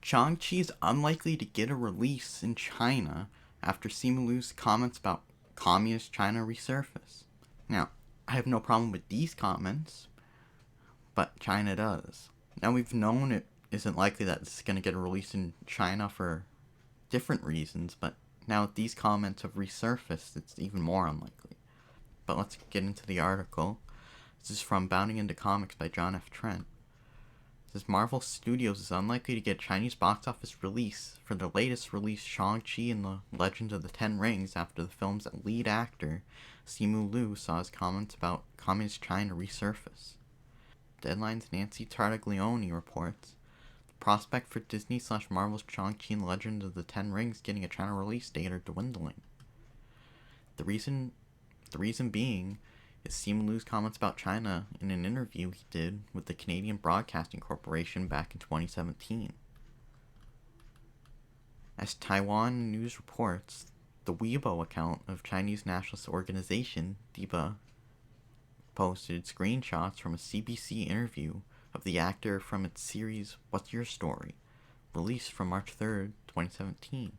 Shang Chi is unlikely to get a release in China after Simu Liu's comments about communist China resurface. Now, I have no problem with these comments, but China does. Now, we've known it isn't likely that this is going to get a release in China for different reasons, but now that these comments have resurfaced, it's even more unlikely. But let's get into the article. This is from Bounding into Comics by John F. Trent. It says Marvel Studios is unlikely to get Chinese box office release for the latest release Shang Chi and the Legend of the Ten Rings after the film's lead actor, Simu Liu, saw his comments about communist China resurface. Deadline's Nancy Tartaglione reports, the prospect for Disney/Marvel's Shang-Chi and Legend of the Ten Rings getting a China release date are dwindling. The reason being is Simu Liu's comments about China in an interview he did with the Canadian Broadcasting Corporation back in 2017. As Taiwan News reports, the Weibo account of Chinese nationalist organization DIBA posted screenshots from a CBC interview of the actor from its series What's Your Story, released from March 3rd, 2017.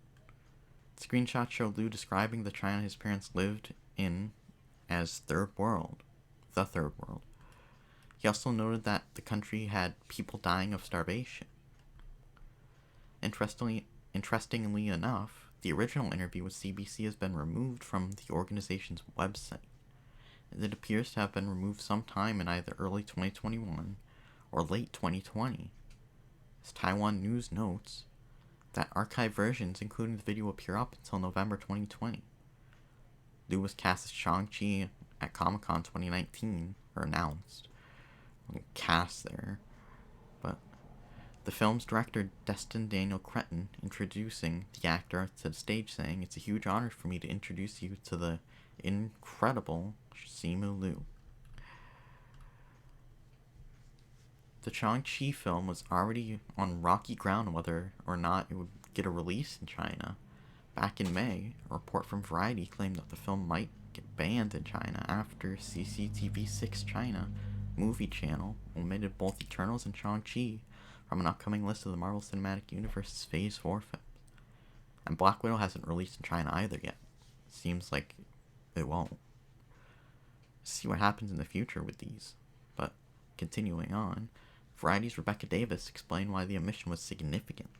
The screenshots show Liu describing the China his parents lived in as Third World, the Third World. He also noted that the country had people dying of starvation. Interestingly enough, the original interview with CBC has been removed from the organization's website. It appears to have been removed sometime in either early 2021 or late 2020. As Taiwan News notes, that archived versions, including the video, appear up until November 2020. Liu was cast as Shang-Chi at Comic-Con 2019, or announced. Cast there. But the film's director, Destin Daniel Cretton, introducing the actor to the stage, saying, "It's a huge honor for me to introduce you to the incredible Simu Liu." The Shang-Chi film was already on rocky ground whether or not it would get a release in China. Back in May, a report from Variety claimed that the film might get banned in China after CCTV6 China movie channel omitted both Eternals and Shang-Chi from an upcoming list of the Marvel Cinematic Universe's Phase 4 films. And Black Widow hasn't released in China either yet. Seems like it won't. See what happens in the future with these. But continuing on, Variety's Rebecca Davis explained why the omission was significant.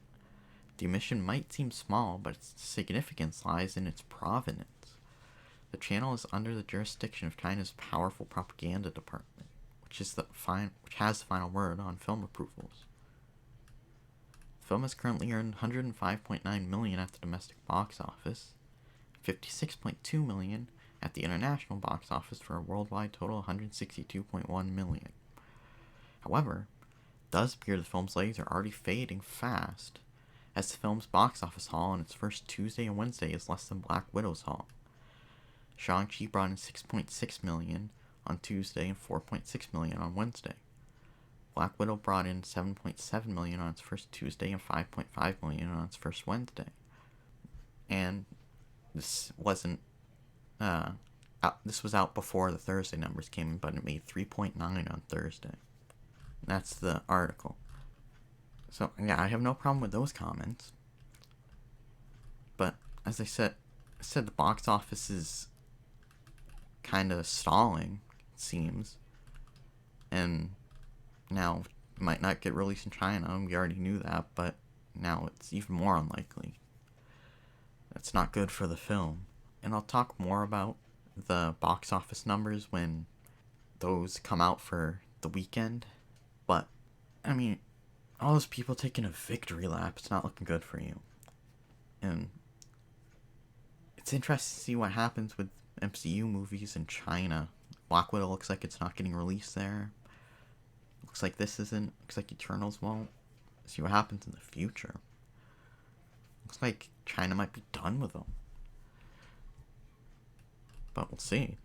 The omission might seem small, but its significance lies in its provenance. The channel is under the jurisdiction of China's powerful propaganda department, which has the final word on film approvals. The film has currently earned $105.9 million at the domestic box office, $56.2 million at the international box office, for a worldwide total of $162.1 million. However, it does appear the film's legs are already fading fast, as the film's box office haul on its first Tuesday and Wednesday is less than Black Widow's haul. Shang-Chi brought in $6.6 million on Tuesday and $4.6 million on Wednesday. Black Widow brought in $7.7 million on its first Tuesday and $5.5 million on its first Wednesday. And this wasn't this was out before the Thursday numbers came in, but it made 3.9 on Thursday. That's the article. So, yeah, I have no problem with those comments. But, as I said the box office is kind of stalling, it seems. And now it might not get released in China, and we already knew that, but now it's even more unlikely. That's not good for the film. And I'll talk more about the box office numbers when those come out for the weekend. But, I mean, all those people taking a victory lap, it's not looking good for you. And it's interesting to see what happens with MCU movies in China. Black Widow looks like it's not getting released there. Looks like this isn't. Looks like Eternals won't. See what happens in the future. Looks like China might be done with them. But we'll see.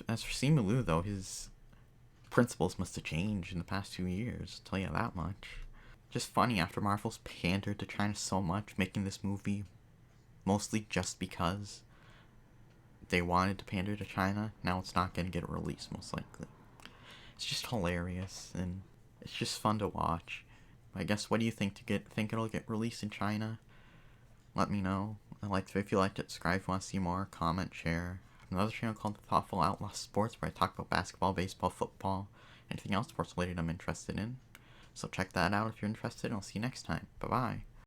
As for Simu Liu, though, his principles must have changed in the past 2 years, I'll tell you that much. Just funny, after Marvel's pandered to China so much, making this movie mostly just because they wanted to pander to China, now it's not going to get released, most likely. It's just hilarious, and it's just fun to watch. I guess, what do you think think it'll get released in China? Let me know. If you liked it, subscribe if you want to see more, comment, share. I have another channel called The Thoughtful Outlaw Sports where I talk about basketball, baseball, football, anything else sports related I'm interested in. So check that out if you're interested, and I'll see you next time. Bye bye.